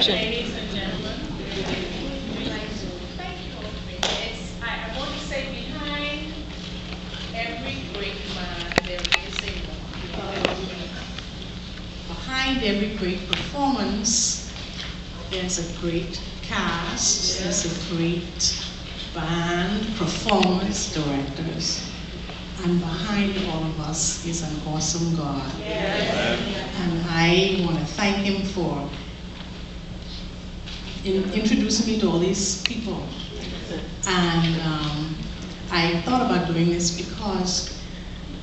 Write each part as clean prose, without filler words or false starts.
introduction. Ladies and gentlemen, thank you all for being here. I want to say behind every great man, there is a woman. Behind every great performance, there's a great cast, there's a great band, performers, directors. And behind all of us is an awesome God. Yes. And I want to thank him for introducing me to all these people. And I thought about doing this because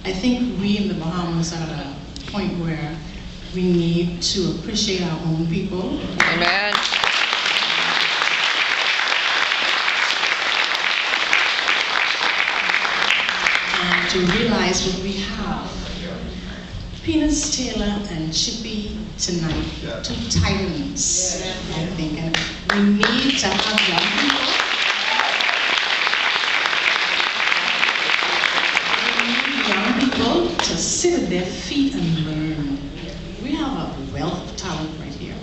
I think we in the Bahamas are at a point where we need to appreciate our own people. Amen. And to realize what we have. Penis Taylor and Chippy tonight, two titans, I think, and we need to have young people to sit at their feet and learn. We have a wealth of talent right here.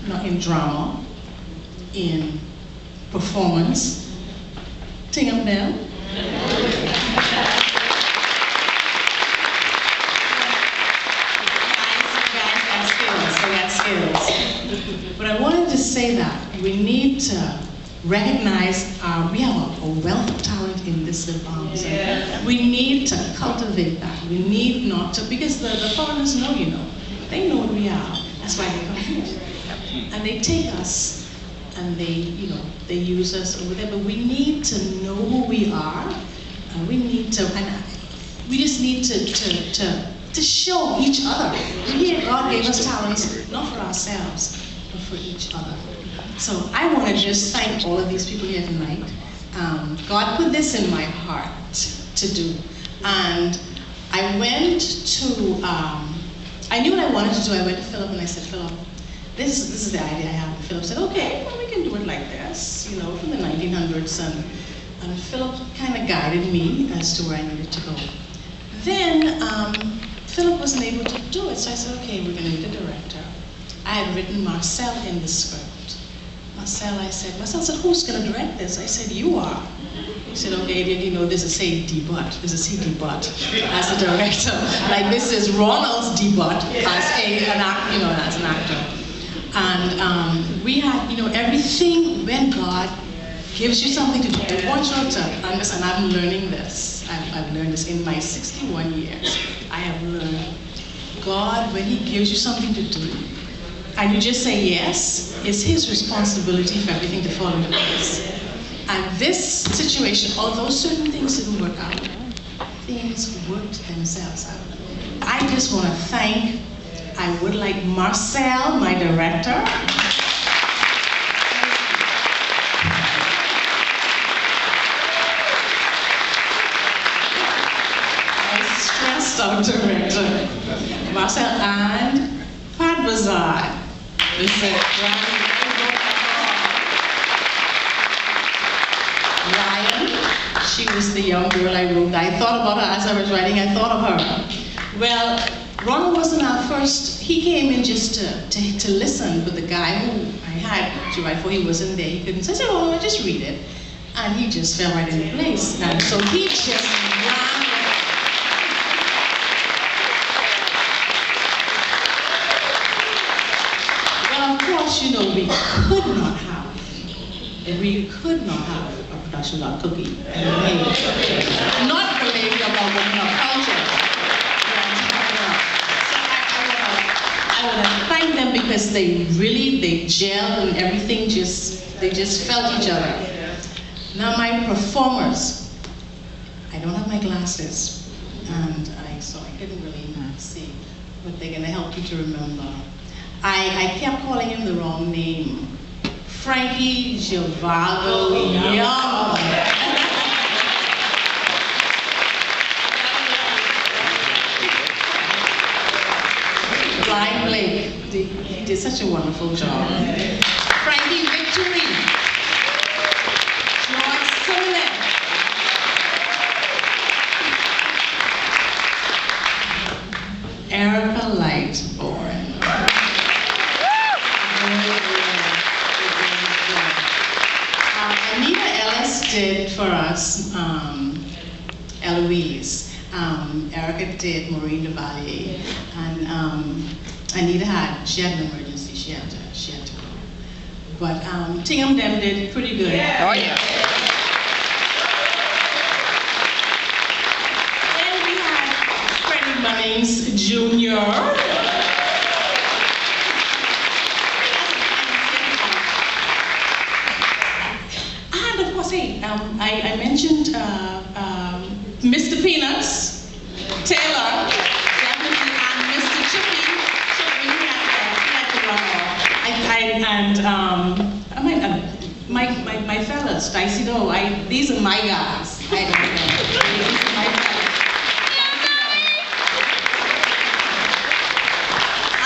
Not in drama, in performance. Ting them down. But I wanted to say that we need to recognize we have a wealth of talent in this Bahamas. Yeah. We need to cultivate that. We need not to, because the foreigners know, they know what we are. That's why they come here. And they take us and they use us over there. But we need to know who we are. And we just need to show each other. Here, God gave us talents, not for ourselves, but for each other. So I want to just thank all of these people here tonight. God put this in my heart to do. And I went to, I knew what I wanted to do. I went to Philip and I said, Philip, this is the idea I have. And Philip said, okay, well, we can do it like this, from the 1900s. And Philip kind of guided me as to where I needed to go. Then Philip wasn't able to do it, so I said, okay, we're going to need a director. I had written Marcel in the script. Marcel said, who's going to direct this? I said, you are. He said, okay, then this is say debut. This is he debut as a director. Like this is Ronald's debut as an actor. And we had, everything when God gives you something to do. I want you to understand, I'm learning this. I've learned this in my 61 years. I have learned God, when he gives you something to do, and you just say yes, it's his responsibility for everything to fall into place. And this situation, although certain things didn't work out, things worked themselves out. I just want to thank, I would like Marcel, my director. Stressed out director, Marcel and Pat Bazar. Ryan, she was the young girl I wrote. I thought about her as I was writing. I thought of her. Well, Ronald wasn't our first. He came in just to listen, but the guy who I had to write for, he wasn't there. He couldn't. So I said, "Oh, just read it," and he just fell right into place. And so he just ran. Well, of course, we could not have a production about cooking and not believe about women of culture. I want to thank them because they gelled and everything they just felt each other. Now my performers, I don't have my glasses, and so I couldn't really see, but they're going to help you to remember. I kept calling him the wrong name. Frankie Giovanni Young. Brian Blake, he did such a wonderful job. Frankie Victory. George Sullivan. Erica Lightborn. did for us, Eloise. Erica did Maureen DeValier. And Anita she had an emergency. She had to go. But Tingham them did pretty good. Yeah. Oh, yeah. Then we had Freddie Bunnings Jr. And of course, hey, I mentioned Mr. Peanuts, Taylor, definitely, and Mr. Chippy, he had to run off. My fellas, Dicey Doe, these are my guys. I don't know. These are my fellas.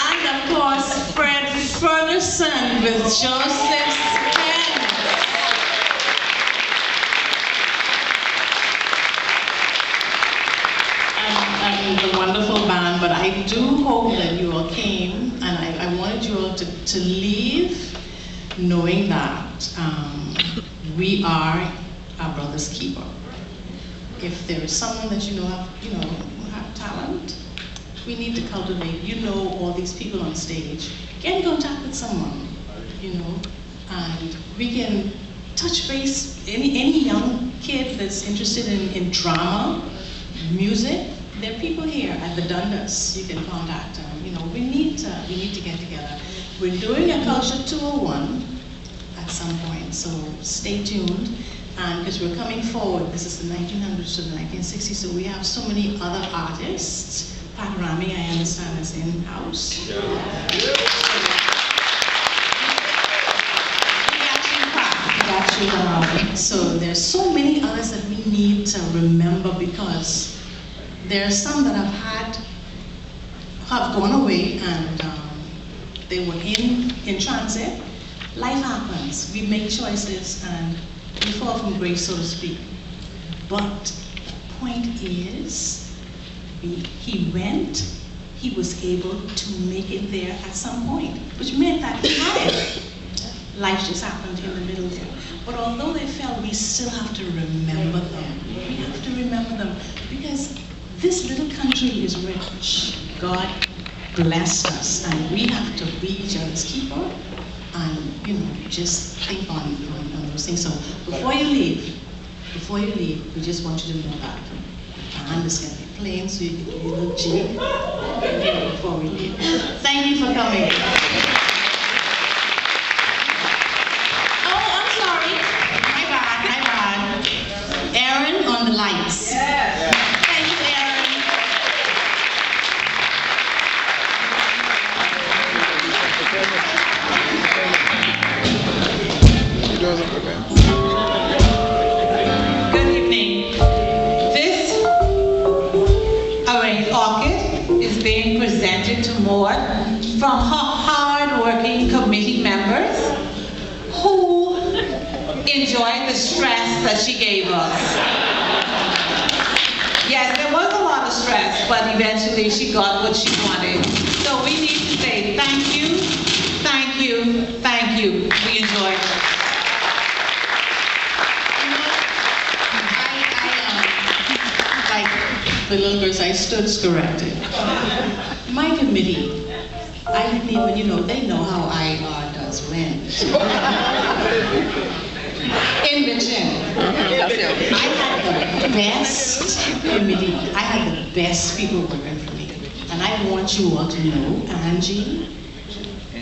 And of course, Fred Ferguson with Joseph's pen. And the wonderful band, but I do hope that you all came, and I wanted you all to leave knowing that we are our brother's keeper. If there is someone that you know have talent, we need to cultivate. You know all these people on stage. Get in contact with someone, and we can touch base. Any young kid that's interested in drama, music. There are people here at the Dundas. You can contact them. We need to get together. We're doing a Culture 201 at some point, so stay tuned. And because we're coming forward, this is the 1900s to the 1960s, so we have so many other artists. Pat Rami, I understand, is in-house. Yeah. So there's so many others that we need to remember, because there are some that have gone away, and they were in transit. Life happens. We make choices and we fall from grace, so to speak. But the point is, he went, he was able to make it there at some point, which meant that he had it. Life just happened in the middle there. But although they fell, we still have to remember them. We have to remember them, because this little country is rich. God blessed us, and we have to be each other's keeper, and just think on those things. So before you leave, we just want you to know that the band is going to be playing, so you can do a little jig before we leave. Thank you for coming. Oh, I'm sorry. My bad. Aaron on the lights. Yeah. Good evening. This arranged orchid is being presented to Maude from her hard-working committee members who enjoyed the stress that she gave us. Yes, there was a lot of stress, but eventually she got what she wanted. So we need to say thank you, thank you, thank you. We enjoyed it. Like the little girls, I stood corrected. My committee, I didn't even, they know how IR does rent. In the gym. I had the best committee. I had the best people working for me. And I want you all to know, Angie,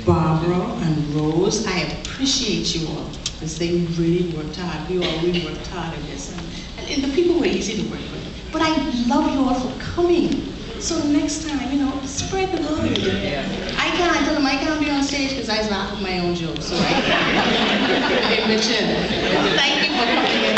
Barbara, and Rose, I appreciate you all, because they really worked hard. We all really worked hard in this. And the people were easy to work with. But I love you all for coming. So next time, spread the word. I tell them I can't be on stage because I laugh at my own jokes. So I in the chin. Thank you for coming in.